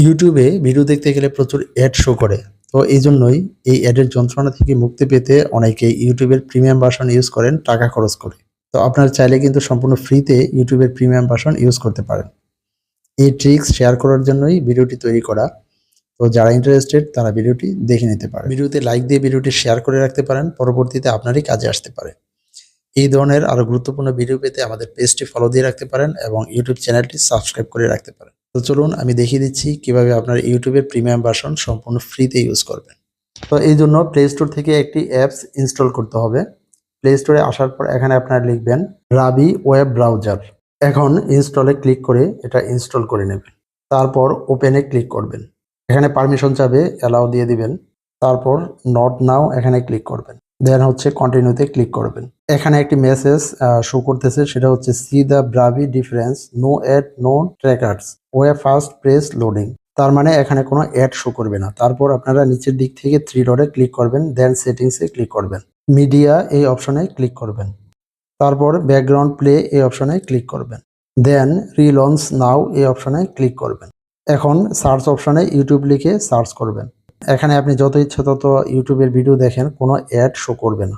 ইউটিউবে ভিডিও দেখতে গেলে প্রচুর অ্যাড শো করে। তো এইজন্যই এই অ্যাডের যন্ত্রণা থেকে মুক্তি পেতে অনেকে ইউটিউবের প্রিমিয়াম ভার্সন ইউজ করেন টাকা খরচ করে। তো আপনারা চাইলে কিন্তু সম্পূর্ণ ফ্রিতে ইউটিউবের প্রিমিয়াম ভার্সন ইউজ করতে পারেন। এই ট্রিক্স শেয়ার করার জন্যই ভিডিওটি তৈরি করা। তো যারা ইন্টারেস্টেড তারা ভিডিওটি দেখে নিতে পারে। ভিডিওতে লাইক দিয়ে ভিডিওটি শেয়ার করে রাখতে পারেন, পরবর্তীতে আপনারই কাজে আসতে পারে। এই ধরনের আরো গুরুত্বপূর্ণ ভিডিও পেতে আমাদের পেজটি ফলো দিয়ে রাখতে পারেন এবং ইউটিউব চ্যানেলটি সাবস্ক্রাইব করে রাখতে পারেন। তো চলুন আমি দেখিয়ে দিচ্ছি কিভাবে আপনার ইউটিউবের প্রিমিয়াম ভার্সন সম্পূর্ণ ফ্রিতে ইউজ করবেন। তো এই জন্য প্লে স্টোর থেকে একটি অ্যাপস ইনস্টল করতে হবে। প্লে স্টোরে আসার পর এখানে আপনারা লিখবেন রাবি ওয়েব ব্রাউজার। এখন ইনস্টলে ক্লিক করে এটা ইনস্টল করে নেবেন। তারপর ওপেনে ক্লিক করবেন। এখানে পারমিশন চাবে, অ্যালাউ দিয়ে দিবেন। তারপর নট নাও এখানে ক্লিক করবেন। দেন হচ্ছে কন্টিনিউতে ক্লিক করবেন। এখানে একটি মেসেজ শো করতেছে, সেটা হচ্ছে see the Brave difference, no ad, no trackers, way first press loading. তার মানে এখানে কোনো অ্যাড শো করবে না। তারপর আপনারা নিচের দিক থেকে থ্রি ডটে ক্লিক করবেন, দেন সেটিংসে ক্লিক করবেন, মিডিয়া এই অপশনে ক্লিক করবেন। তারপর ব্যাকগ্রাউন্ড প্লে এই অপশনে ক্লিক করবেন, দেন রিলঞ্চ নাও এই অপশনে ক্লিক করবেন। এখন সার্চ অপশনে ইউটিউব লিখে সার্চ করবেন। এখানে আপনি যত ইচ্ছা তত ইউটিউবের ভিডিও দেখেন, কোনো অ্যাড শো করবে না।